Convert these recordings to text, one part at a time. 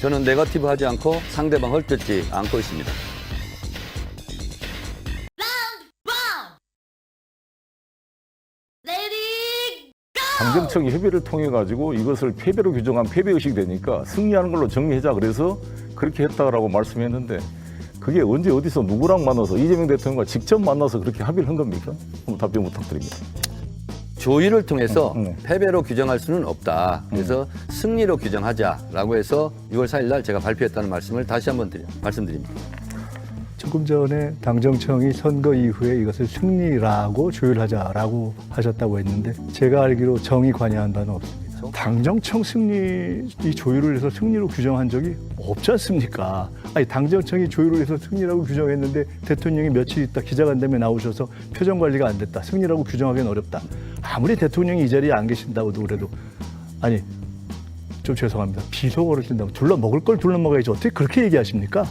저는 네거티브 하지 않고 상대방 헐뜯지 않고 있습니다. 당정청 협의를 통해 가지고 이것을 패배로 규정한 패배의식이 되니까 승리하는 걸로 정리하자 그래서 그렇게 했다라고 말씀했는데 그게 언제 어디서 누구랑 만나서 이재명 대통령과 직접 만나서 그렇게 합의를 한 겁니까? 한번 답변 부탁드립니다. 조율을 통해서 패배로 규정할 수는 없다. 그래서 승리로 규정하자라고 해서 6월 4일 날 제가 발표했다는 말씀을 다시 한번 말씀드립니다. 조금 전에 당정청이 선거 이후에 이것을 승리라고 조율하자라고 하셨다고 했는데 제가 알기로 정이 관여한 바는 없습니다. 당정청 승리 이 조율을 해서 승리로 규정한 적이 없지 않습니까? 아니 당정청이 조율을 해서 승리라고 규정했는데 대통령이 며칠 있다 기자간담회 나오셔서 표정 관리가 안 됐다. 승리라고 규정하기는 어렵다. 아무리 대통령이 이 자리에 안 계신다고도 그래도 아니 좀 죄송합니다. 비속어를 쓴다고 둘러먹을 걸 둘러먹어야지 어떻게 그렇게 얘기하십니까?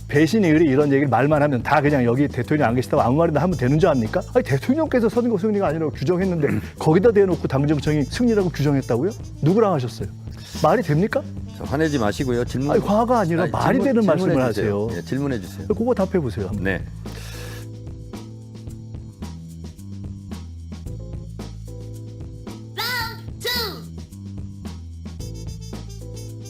배신이 이런 얘기를 말만 하면 다 그냥 여기 대통령 안 계시다고 아무 말이나 하면 되는 줄 압니까? 아니 대통령께서 선거 승리가 아니라고 규정했는데 거기다 대놓고 당정청이 승리라고 규정했다고요? 누구랑 하셨어요? 말이 됩니까? 화내지 마시고요. 질문. 아니 화가 아니라 말이 되는 말씀을 하세요. 네, 질문해 주세요. 그거 답해 보세요. 네.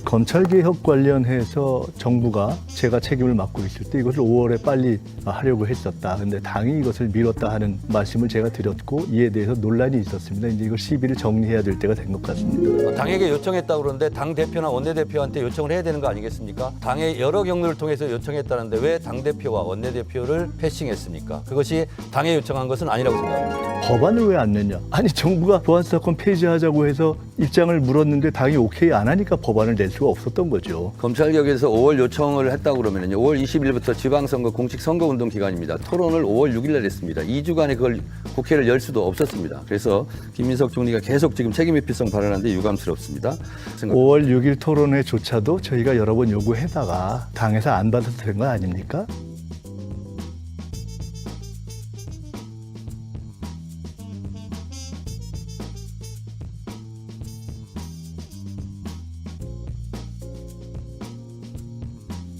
검찰개혁 관련해서 정부가 제가 책임을 맡고 있을 때 이것을 5월에 빨리 하려고 했었다. 근데 당이 이것을 미뤘다 하는 말씀을 제가 드렸고 이에 대해서 논란이 있었습니다. 이제 이걸 시비를 정리해야 될 때가 된 것 같습니다. 당에게 요청했다고 그러는데 당 대표나 원내대표한테 요청을 해야 되는 거 아니겠습니까? 당의 여러 경로를 통해서 요청했다는데 왜 당대표와 원내대표를 패싱했습니까? 그것이 당에 요청한 것은 아니라고 생각합니다. 법안을 왜 안 냈냐? 아니 정부가 보안수사권 폐지하자고 해서 입장을 물었는데 당이 오케이 안 하니까 법안을 낼 수가 없었던 거죠. 검찰개혁에서 5월 요청을 했다고 그러면요. 5월 20일부터 지방선거 공식 선거운동 기간입니다. 토론을 5월 6일 날 했습니다. 2주간에 그걸 국회를 열 수도 없었습니다. 그래서 김민석 총리가 계속 지금 책임회피성 발언하는데 유감스럽습니다. 5월 6일 토론회조차도 저희가 여러 번 요구해다가 당에서 안 받아도 된 건 아닙니까?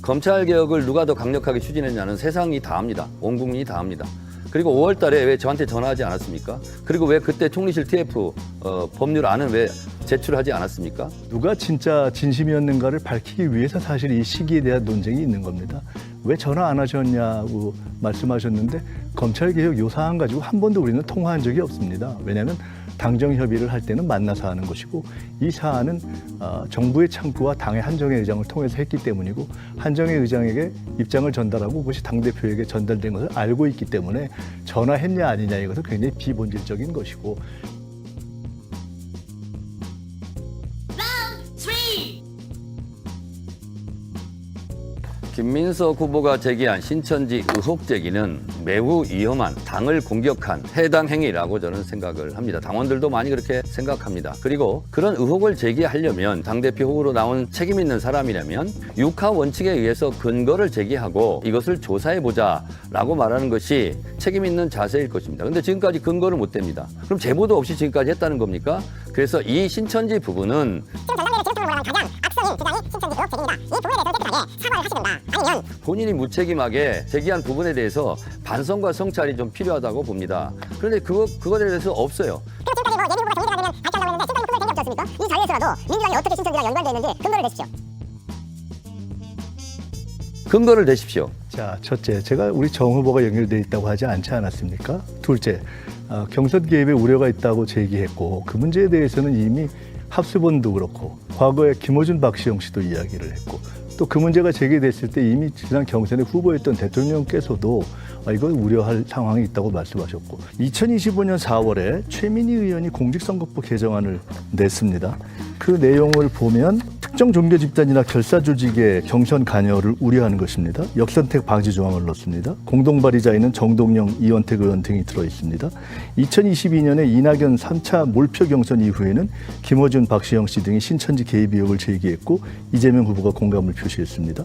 검찰개혁을 누가 더 강력하게 추진했냐는 세상이 다 압니다. 온 국민이 다 압니다. 그리고 5월 달에 왜 저한테 전화하지 않았습니까? 그리고 왜 그때 총리실 TF 법률안은 왜 제출하지 않았습니까? 누가 진짜 진심이었는가를 밝히기 위해서 사실 이 시기에 대한 논쟁이 있는 겁니다. 왜 전화 안 하셨냐고 말씀하셨는데 검찰개혁 요 사안 가지고 한 번도 우리는 통화한 적이 없습니다. 왜냐하면 당정협의를 할 때는 만나서 하는 것이고 이 사안은 정부의 창구와 당의 한정혜 의장을 통해서 했기 때문이고 한정혜 의장에게 입장을 전달하고 그것이 당대표에게 전달된 것을 알고 있기 때문에 전화했냐 아니냐 이것은 굉장히 비본질적인 것이고 김민석 후보가 제기한 신천지 의혹 제기는 매우 위험한 당을 공격한 해당 행위라고 저는 생각을 합니다. 당원들도 많이 그렇게 생각합니다. 그리고 그런 의혹을 제기하려면 당대표 후보로 나온 책임 있는 사람이라면 육하 원칙에 의해서 근거를 제기하고 이것을 조사해보자라고 말하는 것이 책임 있는 자세일 것입니다. 그런데 지금까지 근거를 못 댑니다. 그럼 제보도 없이 지금까지 했다는 겁니까? 그래서 이 신천지 부분은 본인이 무책임하게 제기한 부분에 대해서 반성과 성찰이 좀 필요하다고 봅니다. 그런데 그거에 대해서 없어요. 이 자리에서라도 민주당이 어떻게 신천지랑 연관되어 있는지 근거를 내십시오. 근거를 대십시오. 자, 첫째, 제가 우리 정 후보가 연결돼 있다고 하지 않지 않았습니까? 둘째, 경선 개입에 우려가 있다고 제기했고 그 문제에 대해서는 이미 합수본도 그렇고 과거에 김어준 박시영 씨도 이야기를 했고 또 그 문제가 제기됐을 때 이미 지난 경선에 후보였던 대통령께서도 이걸 우려할 상황이 있다고 말씀하셨고 2025년 4월에 최민희 의원이 공직선거법 개정안을 냈습니다. 그 내용을 보면 특정 종교 집단이나 결사 조직의 경선 관여를 우려하는 것입니다. 역선택 방지 조항을 넣습니다. 공동 발의자에는 정동영, 이원택 의원 등이 들어 있습니다. 2022년에 이낙연 3차 몰표 경선 이후에는 김어준, 박시영 씨 등이 신천지 개입 의혹을 제기했고 이재명 후보가 공감을 표시했습니다.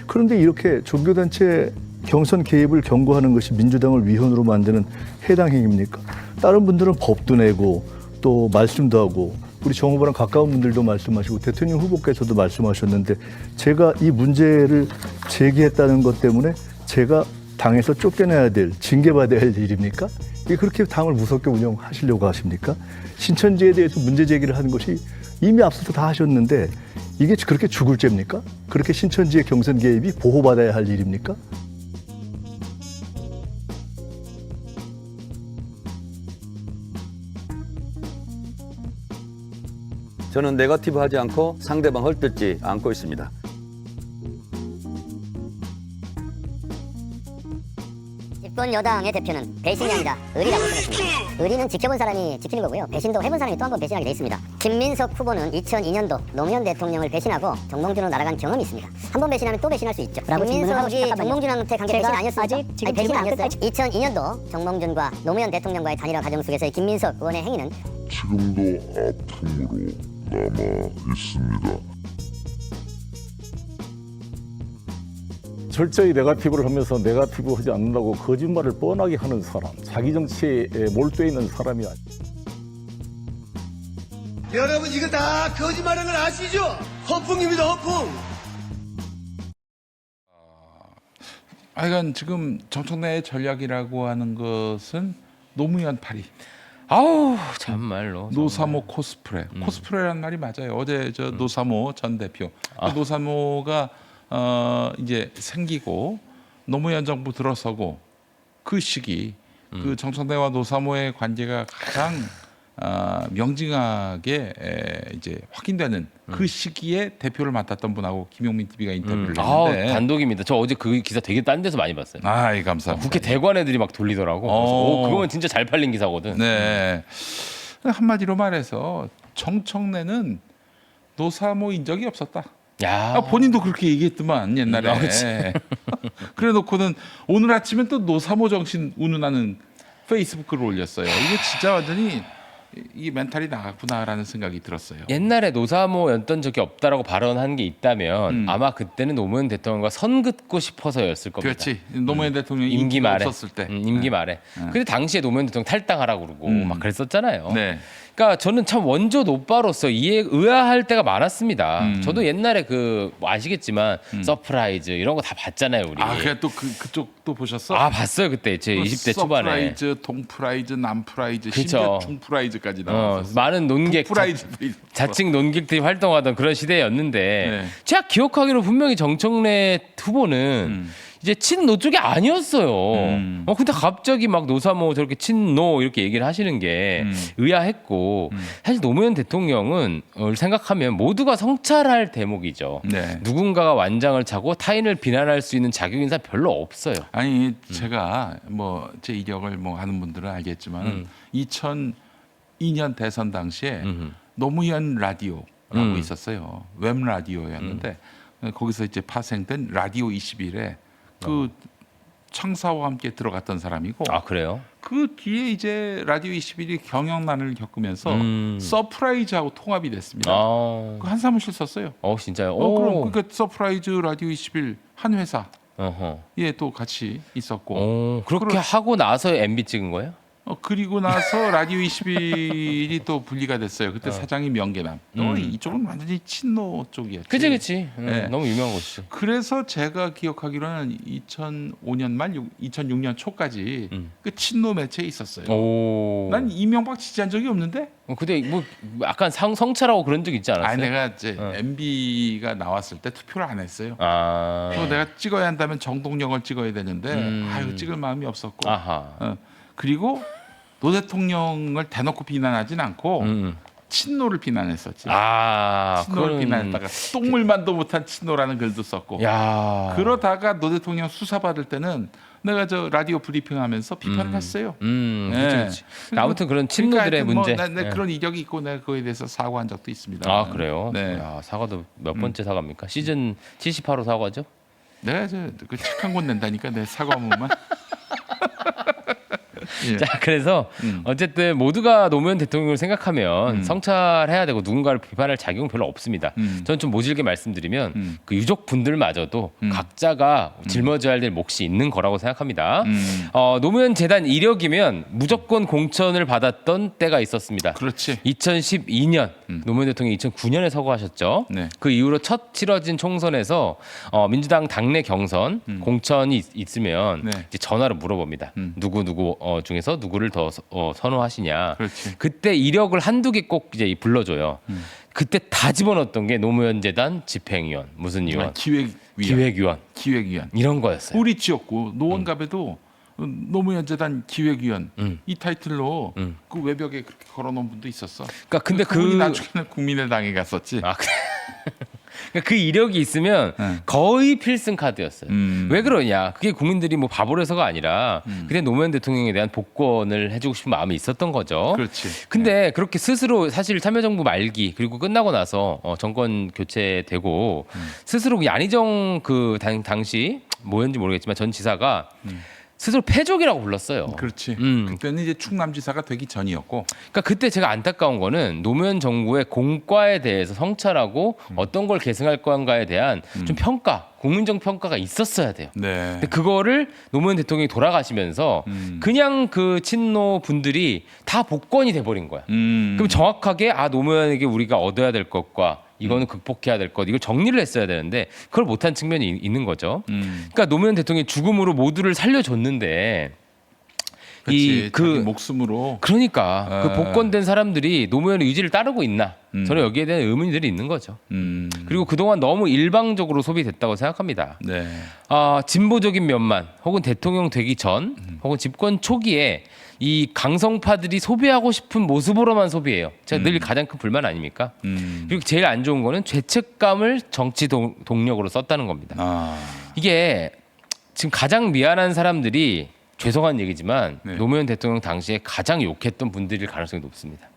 그런데 이렇게 종교단체 경선 개입을 경고하는 것이 민주당을 위헌으로 만드는 해당 행위입니까? 다른 분들은 법도 내고 또 말씀도 하고 우리 정 후보랑 가까운 분들도 말씀하시고 대통령 후보께서도 말씀하셨는데 제가 이 문제를 제기했다는 것 때문에 제가 당에서 쫓겨나야 될, 징계받아야 할 일입니까? 이게 그렇게 당을 무섭게 운영하시려고 하십니까? 신천지에 대해서 문제 제기를 하는 것이 이미 앞서서 다 하셨는데 이게 그렇게 죽을 죄입니까? 그렇게 신천지의 경선 개입이 보호받아야 할 일입니까? 저는 네거티브 하지 않고 상대방 헐뜯지 않고 있습니다. 집권 여당의 대표는 배신이 아니라 의리라고 생각합니다. 의리는 지켜본 사람이 지키는 거고요. 배신도 해본 사람이 또 한 번 배신하게 돼 있습니다. 김민석 후보는 2002년도 노무현 대통령을 배신하고 정몽준으로 날아간 경험이 있습니다. 한 번 배신하면 또 배신할 수 있죠. 김민석이 정몽준한테 간 게 배신 아니었습니까? 아직 지금 배신 아니었어요. 2002년도 정몽준과 노무현 대통령과의 단일화 과정 속에서의 김민석 의원의 행위는 지금도 아픔으로 남아 있습니다. 철저히 네거티브를 하면서 네거티브 하지 않는다고 거짓말을 뻔하게 하는 사람, 자기 정치에 몰두해 있는 사람이 아니에요. 여러분 이거 다 거짓말하는 걸 아시죠? 허풍입니다, 허풍. 하여간 지금 정청래의 전략이라고 하는 것은 노무현 파리. 아우 참말로 노사모 코스프레. 코스프레라는 말이 맞아요. 어제 저 노사모 전 대표. 그 노사모가 이제 생기고 노무현 정부 들어서고 그 시기 그 정청래와 노사모의 관계가 가장 명징하게 이제 확인되는 그 시기에 대표를 맡았던 분하고 김용민 TV가 인터뷰를 했는데 단독입니다. 저 어제 그 기사 되게 딴 데서 많이 봤어요. 아이 감사합니다. 국회 대관 애들이 막 돌리더라고. 그래서 그거면 진짜 잘 팔린 기사거든. 네. 한마디로 말해서 정청래는 노사모인 적이 없었다. 야, 본인도 그렇게 얘기했더만 옛날에. 그래놓고는 오늘 아침에 또 노사모 정신 운운하는 페이스북글을 올렸어요. 이게 진짜 완전히 이 멘탈이 나갔구나라는 생각이 들었어요. 옛날에 노사모였던 적이 없다라고 발언한 게 있다면 아마 그때는 노무현 대통령과 선 긋고 싶어서였을 겁니다. 그렇지. 노무현 대통령 임기 말에 없었을 때. 임기 말에. 근데 당시에 노무현 대통령 탈당하라고 그러고 막 그랬었잖아요. 네. 그러니까 저는 참 원조 노빠로서 이해 의아할 때가 많았습니다. 저도 옛날에 뭐 아시겠지만 서프라이즈 이런 거 다 봤잖아요, 우리. 아, 그래 또 그쪽 또 보셨어? 아, 봤어요 그때 제 20대 초반에. 서프라이즈, 동프라이즈, 남프라이즈, 그쵸. 심지어 중프라이즈까지 나왔었어. 많은 논객 프라이즈 자칭 논객들이 활동하던 그런 시대였는데 네. 제가 기억하기로 분명히 정청래 후보는 이제 친노 쪽이 아니었어요. 근데 갑자기 막 노사모 저렇게 친노 이렇게 얘기를 하시는 게 의아했고 사실 노무현 대통령은 생각하면 모두가 성찰할 대목이죠. 네. 누군가가 완장을 차고 타인을 비난할 수 있는 자격 인사 별로 없어요. 아니 제가 뭐 제 이력을 뭐 아는 분들은 알겠지만 2002년 대선 당시에 노무현 라디오라고 있었어요. 웹 라디오였는데 거기서 이제 파생된 라디오 21에 그 창사와 함께 들어갔던 사람이고 아, 그래요? 그 뒤에 이제 라디오 21이 경영난을 겪으면서 서프라이즈하고 통합이 됐습니다. 아, 그 한 사무실 썼어요. 진짜요? 그럼 그 서프라이즈 라디오 21 한 회사 어허. 예, 또 같이 있었고. 그렇게 하고 나서 MB 찍은 거예요? 그리고 나서 라디오 21이 또 분리가 됐어요. 그때 사장이 명계남. 이쪽은 완전히 친노 쪽이었지. 그치. 네. 너무 유명한 곳이죠. 그래서 제가 기억하기로는 2005년 말 2006년 초까지 그 친노 매체에 있었어요. 오. 난 이명박 지지한 적이 없는데. 근데 뭐 약간 성찰하고 그런 적 있지 않았어요? 아니 내가 이제 MB가 나왔을 때 투표를 안 했어요. 아. 그리고 내가 찍어야 한다면 정동영을 찍어야 되는데 아유 찍을 마음이 없었고. 아하. 그리고 노 대통령을 대놓고 비난하진 않고 친노를 비난했었지. 친노를 비난했다가 똥물만도 못한 친노라는 글도 썼고. 야. 그러다가 노 대통령 수사받을 때는 내가 저 라디오 브리핑하면서 비판을 했어요. 그치. 아무튼 그런 친노들의 문제. 내 그런 이력이 있고 내가 그거에 대해서 사과한 적도 있습니다. 아, 그래요? 네. 야, 사과도 몇 번째 사과입니까? 시즌 78호 사과죠? 내가 그 착한 곳 낸다니까 내 사과 한번만. 예. 자, 그래서 어쨌든 모두가 노무현 대통령을 생각하면 성찰해야 되고 누군가를 비판할 자격은 별로 없습니다. 저는 좀 모질게 말씀드리면 그 유족분들마저도 각자가 짊어져야 될 몫이 있는 거라고 생각합니다. 노무현 재단 이력이면 무조건 공천을 받았던 때가 있었습니다. 그렇지. 2012년 노무현 대통령이 2009년에 서거하셨죠. 네. 그 이후로 첫 치러진 총선에서 민주당 당내 경선 공천이 있으면 네. 이제 전화로 물어봅니다. 누구 중에서 누구를 더 선호하시냐. 그렇지. 그때 이력을 한두 개 꼭 이제 불러줘요. 그때 다 집어넣었던 게 노무현 재단 집행위원, 무슨 위원, 기획위원 이런 거였어요. 우리 지역구 노원갑에도 노무현 재단 기획위원 이 타이틀로 그 외벽에 그렇게 걸어놓은 분도 있었어. 그러니까 근데 그분이 나중에는 국민의당에 갔었지. 아, 그 이력이 있으면 거의 필승 카드였어요. 왜 그러냐? 그게 국민들이 뭐 바보로 해서가 아니라 그냥 노무현 대통령에 대한 복권을 해주고 싶은 마음이 있었던 거죠. 그렇지. 근데 그렇게 스스로 사실 참여정부 말기 그리고 끝나고 나서 정권 교체되고 스스로 양의정 그 당시 뭐였는지 모르겠지만 전 지사가 스스로 패족이라고 불렀어요. 그렇지. 그때는 이제 충남지사가 되기 전이었고. 그러니까 그때 제가 안타까운 거는 노무현 정부의 공과에 대해서 성찰하고 어떤 걸 계승할 건가에 대한 좀 평가, 국민적 평가가 있었어야 돼요. 네. 근데 그거를 노무현 대통령이 돌아가시면서 그냥 그 친노 분들이 다 복권이 돼버린 거야. 그럼 정확하게 노무현에게 우리가 얻어야 될 것과 이거는 극복해야 될 것, 이걸 정리를 했어야 되는데 그걸 못한 측면이 있는 거죠. 그러니까 노무현 대통령이 죽음으로 모두를 살려줬는데 그렇지. 자기 목숨으로. 그러니까 그 복권된 사람들이 노무현의 의지를 따르고 있나? 저는 여기에 대한 의문들이 있는 거죠. 그리고 그동안 너무 일방적으로 소비됐다고 생각합니다. 네. 진보적인 면만 혹은 대통령 되기 전 혹은 집권 초기에 이 강성파들이 소비하고 싶은 모습으로만 소비해요. 제가 늘 가장 큰 불만 아닙니까? 그리고 제일 안 좋은 거는 죄책감을 정치 동력으로 썼다는 겁니다. 이게 지금 가장 미안한 사람들이 죄송한 얘기지만 네. 노무현 대통령 당시에 가장 욕했던 분들일 가능성이 높습니다.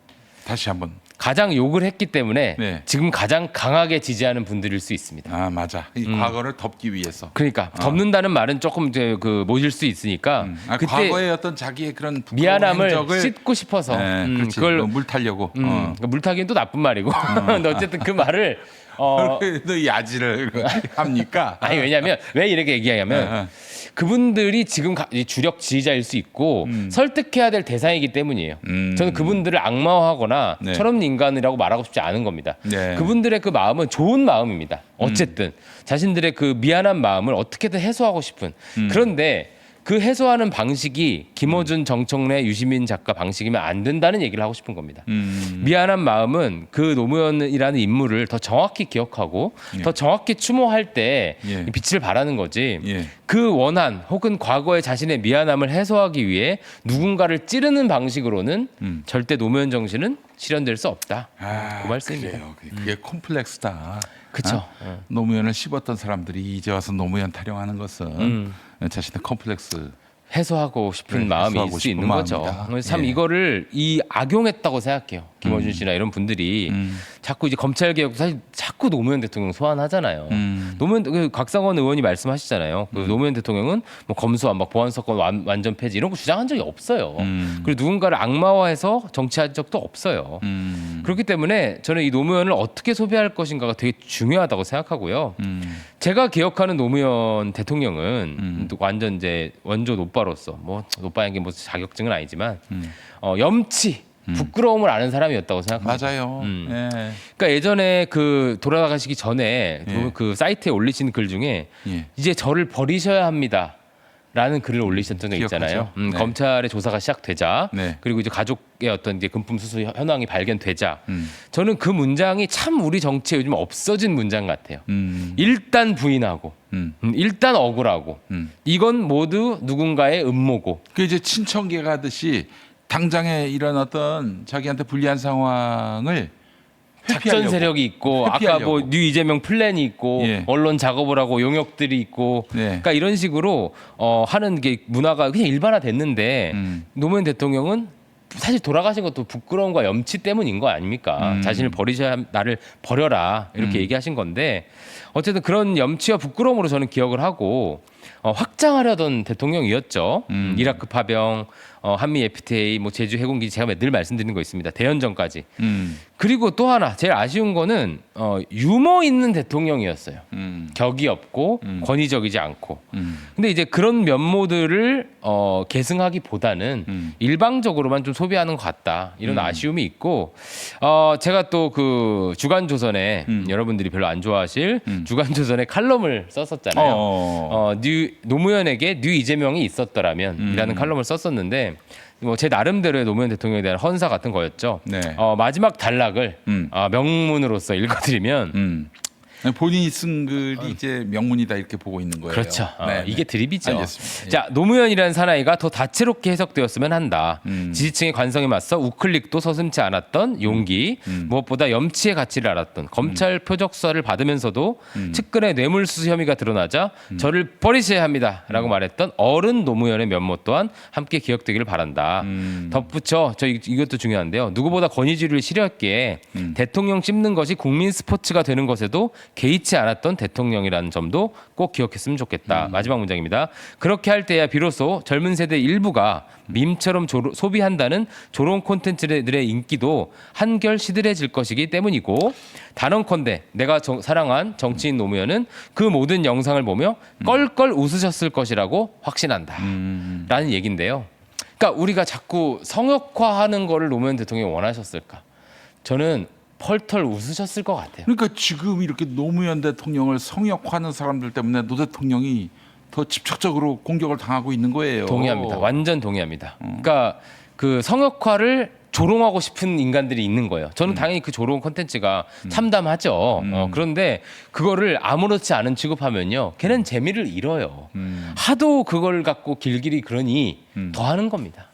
다시 한번. 가장 욕을 했기 때문에 네. 지금 가장 강하게 지지하는 분들일 수 있습니다. 맞아. 이 과거를 덮기 위해서. 그러니까 덮는다는 말은 조금 이제 그 모질 수 있으니까 그때 과거의 어떤 자기의 그런 미안함을 행적을 씻고 싶어서 그렇지. 그걸 물 타려고. 그러니까 물 타기는 또 나쁜 말이고 근데 어쨌든 그 말을 너 야지를 합니까? 아니 왜냐면 왜 이렇게 얘기하냐면 그분들이 지금 이 주력 지지자일 수 있고 설득해야 될 대상이기 때문이에요. 저는 그분들을 악마화하거나 네. 철없는 인간이라고 말하고 싶지 않은 겁니다. 네. 그분들의 그 마음은 좋은 마음입니다. 어쨌든 자신들의 그 미안한 마음을 어떻게든 해소하고 싶은 그런데 그 해소하는 방식이 김어준, 정청래, 유시민 작가 방식이면 안 된다는 얘기를 하고 싶은 겁니다. 미안한 마음은 그 노무현이라는 인물을 더 정확히 기억하고 더 정확히 추모할 때 예. 빛을 발하는 거지. 예. 그 원한 혹은 과거의 자신의 미안함을 해소하기 위해 누군가를 찌르는 방식으로는 절대 노무현 정신은 실현될 수 없다. 그 말씀입니다. 그래요. 그게 콤플렉스다. 그쵸. 노무현을 씹었던 사람들이 이제 와서 노무현 타령하는 것은 자신의 컴플렉스 해소하고 싶은 네, 마음이 해소하고 있을 수 싶은 있는 거죠. 마음이다. 그래서 참 예. 이거를 악용했다고 생각해요. 김어준 씨나 이런 분들이 자꾸 이제 검찰 개혁 사실 자꾸 노무현 대통령 소환하잖아요. 노무현 그 곽상원 의원이 말씀하시잖아요. 그 노무현 대통령은 뭐 검수완, 막 보안 사건 완전 폐지 이런 거 주장한 적이 없어요. 그리고 누군가를 악마화해서 정치한 적도 없어요. 그렇기 때문에 저는 이 노무현을 어떻게 소비할 것인가가 되게 중요하다고 생각하고요. 제가 기억하는 노무현 대통령은 또 완전 이제 원조 노빠로서 뭐 노빠인 게 뭐 자격증은 아니지만 염치, 부끄러움을 아는 사람이었다고 생각합니다. 맞아요. 예. 그러니까 예전에 그 돌아가시기 전에 예. 그 사이트에 올리신 글 중에 예. 이제 저를 버리셔야 합니다. 라는 글을 올리셨던 적 있잖아요. 기억하죠. 네. 검찰의 조사가 시작되자 네. 그리고 이제 가족의 어떤 이제 금품 수수 현황이 발견되자 저는 그 문장이 참 우리 정치에 요즘 없어진 문장 같아요. 일단 부인하고 일단 억울하고 이건 모두 누군가의 음모고 그 이제 친청계 가듯이 당장에 이런 어떤 자기한테 불리한 상황을 작전 회피하려고. 세력이 있고 아까 회피하려고. 뭐 뉴 이재명 플랜이 있고 예. 언론 작업을 하고 용역들이 있고 네. 그러니까 이런 식으로 하는 게 문화가 그냥 일반화됐는데 노무현 대통령은 사실 돌아가신 것도 부끄러움과 염치 때문인 거 아닙니까? 자신을 버리셔야 나를 버려라 이렇게 얘기하신 건데 어쨌든 그런 염치와 부끄러움으로 저는 기억을 하고 확장하려던 대통령이었죠. 이라크 파병, 한미 FTA, 뭐 제주 해군기지 제가 늘 말씀드리는 거 있습니다. 대연정까지. 그리고 또 하나 제일 아쉬운 거는 유머 있는 대통령이었어요. 격이 없고 권위적이지 않고. 근데 이제 그런 면모들을 계승하기보다는 일방적으로만 좀 소비하는 것 같다. 이런 아쉬움이 있고 제가 또 그 주간조선에 여러분들이 별로 안 좋아하실 주간조선에 칼럼을 썼었잖아요. 노무현에게 뉴 이재명이 있었더라면이라는 칼럼을 썼었는데 뭐 제 나름대로의 노무현 대통령에 대한 헌사 같은 거였죠. 네. 마지막 단락을 명문으로서 읽어드리면 본인이 쓴 글이 이제 명문이다 이렇게 보고 있는 거예요. 그렇죠. 네, 이게 드립이죠. 알겠습니다. 예. 자, 노무현이라는 사나이가 더 다채롭게 해석되었으면 한다. 지지층의 관성에 맞서 우클릭도 서슴지 않았던 용기, 무엇보다 염치의 가치를 알았던 검찰 표적수사를 받으면서도 측근의 뇌물수수 혐의가 드러나자 저를 버리셔야 합니다라고 말했던 어른 노무현의 면모 또한 함께 기억되기를 바란다. 덧붙여 이것도 중요한데요. 누구보다 권위주의를 싫어했기에 대통령 씹는 것이 국민 스포츠가 되는 것에도 개의치 않았던 대통령이라는 점도 꼭 기억했으면 좋겠다. 마지막 문장입니다. 그렇게 할 때야 비로소 젊은 세대 일부가 밈처럼 소비한다는 조롱 콘텐츠들의 인기도 한결 시들해질 것이기 때문이고 단언컨대 내가 사랑한 정치인 노무현은 그 모든 영상을 보며 껄껄 웃으셨을 것이라고 확신한다. 라는 얘기인데요. 그러니까 우리가 자꾸 성역화하는 거를 노무현 대통령이 원하셨을까? 저는 펄털 웃으셨을 것 같아요. 그러니까 지금 이렇게 노무현 대통령을 성역화하는 사람들 때문에 노 대통령이 더 집착적으로 공격을 당하고 있는 거예요. 동의합니다. 완전 동의합니다. 그러니까 그 성역화를 조롱하고 싶은 인간들이 있는 거예요. 저는 당연히 그 조롱 콘텐츠가 참담하죠. 그런데 그거를 아무렇지 않은 취급하면요, 걔는 재미를 잃어요. 하도 그걸 갖고 길길이 그러니 더 하는 겁니다.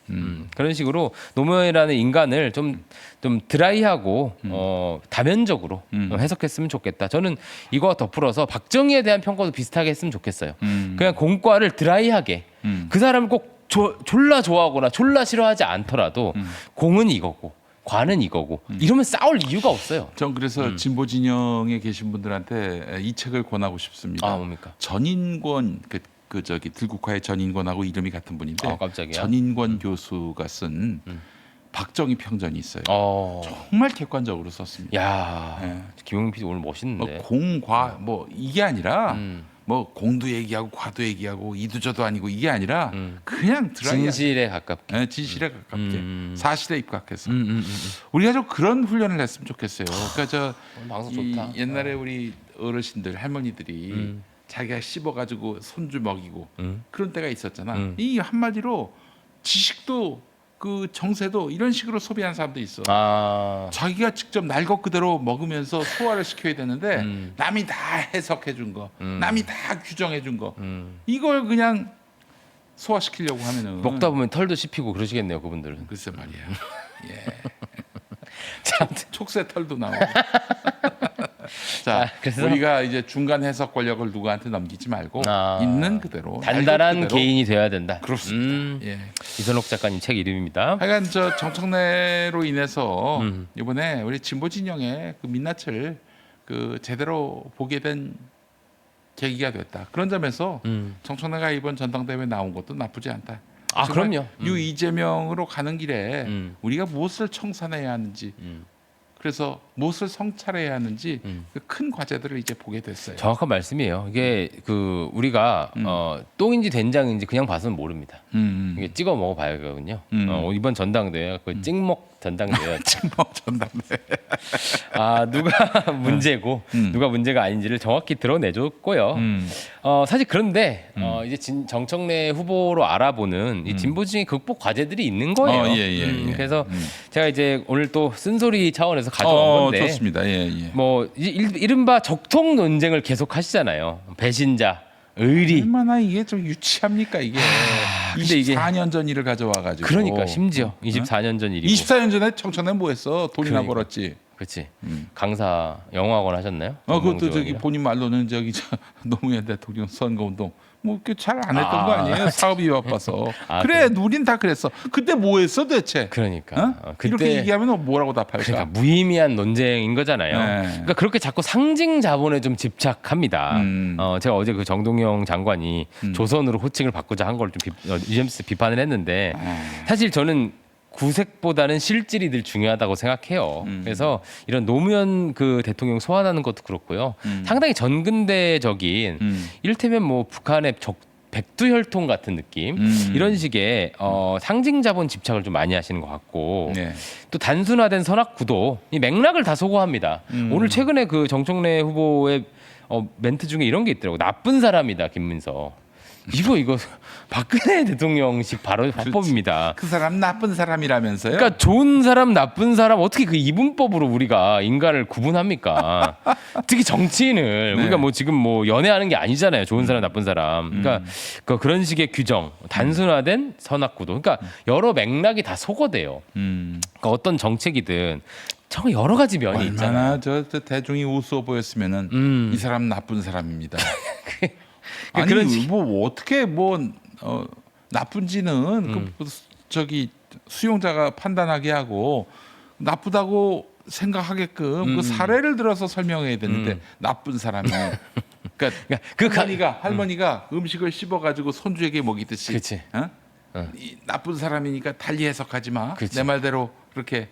그런 식으로 노무현이라는 인간을 좀 드라이하고 다면적으로 해석했으면 좋겠다. 저는 이거와 더불어서 박정희에 대한 평가도 비슷하게 했으면 좋겠어요. 그냥 공과를 드라이하게 그 사람을 꼭 졸라 좋아하거나 졸라 싫어하지 않더라도 공은 이거고 과는 이거고 이러면 싸울 이유가 없어요. 전 그래서 진보 진영에 계신 분들한테 이 책을 권하고 싶습니다. 뭡니까? 전인권 저기 들국화의 전인권하고 이름이 같은 분인데 깜짝이야. 전인권 교수가 쓴 박정희 평전이 있어요. 정말 객관적으로 썼습니다. 야, 네. 김용민 PD 오늘 멋있는데. 뭐 공과 뭐 이게 아니라 뭐 공도 얘기하고 과도 얘기하고 이도저도 아니고 이게 아니라 그냥 드라이하게. 진실에 가깝게. 네, 진실에 가깝게 사실에 입각해서 우리가 좀 그런 훈련을 했으면 좋겠어요. 그러니까 오늘 방송 좋다. 옛날에 우리 어르신들 할머니들이 자기가 씹어가지고 손주 먹이고 그런 때가 있었잖아. 이 한마디로 지식도 그 정세도 이런 식으로 소비하는 사람도 있어. 자기가 직접 날 것 그대로 먹으면서 소화를 시켜야 되는데 남이 다 해석해 준 거, 남이 다 규정해 준 거, 이걸 그냥 소화시키려고 하면은 먹다 보면 털도 씹히고 그러시겠네요, 그분들은. 글쎄 말이야. 예. 참, 촉새 털도 나오고. 자, 그래서 우리가 이제 중간 해석 권력을 누구한테 넘기지 말고 있는 그대로 단단한 그대로. 개인이 돼야 된다. 그렇습니다. 예. 이선옥 작가님 책 이름입니다. 하여간 저 정청래로 인해서 이번에 우리 진보 진영의 그 민낯을 그 제대로 보게 된 계기가 됐다. 그런 점에서 정청래가 이번 전당대회에 나온 것도 나쁘지 않다. 그럼요. 유 이재명으로 가는 길에 우리가 무엇을 청산해야 하는지, 그래서 무엇을 성찰해야 하는지 그 큰 과제들을 이제 보게 됐어요. 정확한 말씀이에요. 이게 그 우리가 똥인지 된장인지 그냥 봐서는 모릅니다. 이게 찍어 먹어봐야 되거든요. 이번 전당대회 그 찍먹 전당대회. 찍먹 전당대회. 누가 문제고 누가 문제가 아닌지를 정확히 드러내줬고요. 사실 그런데 이제 정청래 후보로 알아보는 이 진보진의 극복 과제들이 있는 거예요. 예. 그래서 제가 이제 오늘 또 쓴소리 차원에서 가져온 건데, 좋습니다. 예. 뭐 이른바 적통 논쟁을 계속 하시잖아요. 배신자, 의리. 얼마나 이게 좀 유치합니까 이게. 근데 이게 24년 전 일을 가져와 가지고. 그러니까 심지어 24년 전 일이고. 24년 전에 청천에 뭐 했어? 돈이나 그러니까. 벌었지. 그렇지. 강사 영어학원 하셨나요? 그것도 저기 전공지원이랑? 본인 말로는 저기 노무현 대통령 선거운동 뭐 잘 안 했던 거 아니에요? 사업이 바빠서. 아, 그래, 우린 다 그랬어. 그때 뭐 했어 대체? 그러니까 그때 이렇게 얘기하면 뭐라고 답할까? 그러니까 무의미한 논쟁인 거잖아요. 네. 그러니까 그렇게 자꾸 상징 자본에 좀 집착합니다. 제가 어제 그 정동영 장관이 조선으로 호칭을 바꾸자 한 걸 좀 유잼스 비판을 했는데 사실 저는 구색보다는 실질이 늘 중요하다고 생각해요. 그래서 이런 노무현 그 대통령 소환하는 것도 그렇고요. 상당히 전근대적인 이를테면 뭐 북한의 백두혈통 같은 느낌 이런 식의 상징 자본 집착을 좀 많이 하시는 것 같고 네. 또 단순화된 선악구도 이 맥락을 다 소거합니다. 오늘 최근에 그 정청래 후보의 멘트 중에 이런 게 있더라고. 나쁜 사람이다 김문서. 이거 박근혜 대통령식 발언 화법입니다. 그 사람 나쁜 사람이라면서요? 그러니까 좋은 사람 나쁜 사람 어떻게 그 이분법으로 우리가 인간을 구분합니까? 특히 정치인을 네. 우리가 뭐 지금 뭐 연애하는 게 아니잖아요. 좋은 사람 나쁜 사람. 그러니까 그런 식의 규정, 단순화된 선악구도. 그러니까 여러 맥락이 다 소거돼요. 그러니까 어떤 정책이든 정말 여러 가지 면이 있잖아요. 얼마나 저 대중이 우스워 보였으면은 이 사람 나쁜 사람입니다. 아니 그런 식- 뭐 어떻게 뭐 나쁜지는 저기 수용자가 판단하게 하고 나쁘다고 생각하게끔 그 사례를 들어서 설명해야 되는데 나쁜 사람이 그러니까 그 할머니가 음식을 씹어가지고 손주에게 먹이듯이 그치. 이 나쁜 사람이니까 달리 해석하지 마. 그치. 내 말대로 그렇게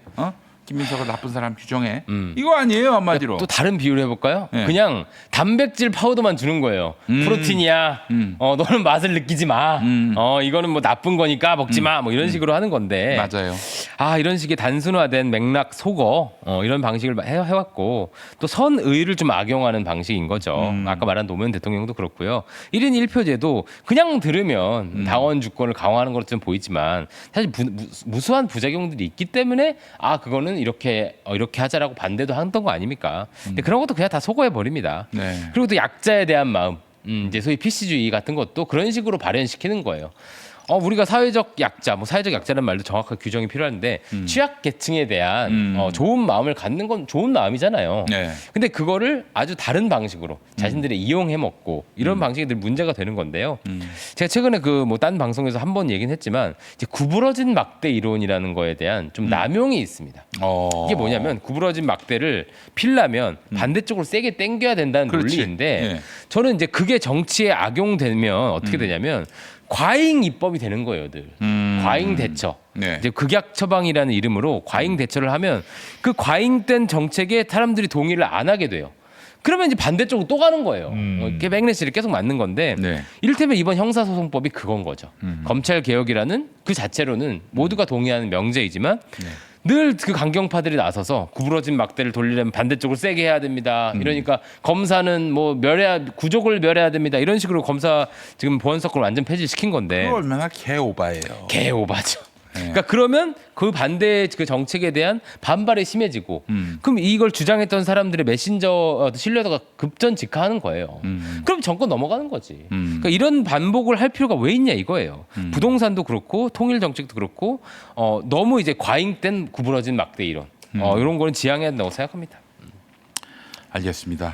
김민석을 나쁜 사람 규정해. 이거 아니에요 한마디로. 또 다른 비유를 해볼까요? 네. 그냥 단백질 파우더만 주는 거예요. 프로틴이야. 너는 맛을 느끼지 마. 이거는 뭐 나쁜 거니까 먹지 마. 뭐 이런 식으로 하는 건데. 맞아요. 이런 식의 단순화된 맥락 소거 이런 방식을 해왔고 또 선의를 좀 악용하는 방식인 거죠. 아까 말한 노무현 대통령도 그렇고요. 1인 1표제도 그냥 들으면 당원 주권을 강화하는 것으로 좀 보이지만 사실 무수한 부작용들이 있기 때문에 그거는 이렇게 하자라고 반대도 했던 거 아닙니까? 근데 그런 것도 그냥 다 소거해 버립니다. 네. 그리고 또 약자에 대한 마음, 이제 소위 PC주의 같은 것도 그런 식으로 발현시키는 거예요. 우리가 사회적 약자, 뭐 사회적 약자라는 말도 정확한 규정이 필요한데 취약계층에 대한 좋은 마음을 갖는 건 좋은 마음이잖아요. 네. 근데 그거를 아주 다른 방식으로 자신들이 이용해 먹고 이런 방식이 늘 문제가 되는 건데요. 제가 최근에 그 뭐 딴 방송에서 한 번 얘기는 했지만 이제 구부러진 막대 이론이라는 거에 대한 좀 남용이 있습니다. 이게 뭐냐면 구부러진 막대를 필라면 반대쪽으로 세게 당겨야 된다는 그렇지. 논리인데 예. 저는 이제 그게 정치에 악용되면 어떻게 되냐면 과잉 입법이 되는 거예요, 늘. 과잉 대처. 네. 이제 극약 처방이라는 이름으로 과잉 대처를 하면 그 과잉된 정책에 사람들이 동의를 안 하게 돼요. 그러면 이제 반대쪽으로 또 가는 거예요. 이렇게 맥레시를 계속 맞는 건데 네. 이를테면 이번 형사소송법이 그건 거죠. 검찰 개혁이라는 그 자체로는 모두가 동의하는 명제이지만 늘 그 강경파들이 나서서 구부러진 막대를 돌리려면 반대쪽을 세게 해야 됩니다. 이러니까 검사는 뭐 구족을 멸해야 됩니다. 이런 식으로 검사 지금 보안사건을 완전 폐지시킨 건데 그거 얼마나 개오바예요. 개오바죠. 그러니까 그러면 그 반대 그 정책에 대한 반발이 심해지고 그럼 이걸 주장했던 사람들의 메신저 신뢰도가 급전직하하는 거예요. 그럼 정권 넘어가는 거지. 그러니까 이런 반복을 할 필요가 왜 있냐 이거예요. 부동산도 그렇고 통일 정책도 그렇고 너무 이제 과잉된 구부러진 막대 이론 이런 거는 지양해야 된다고 생각합니다. 알겠습니다.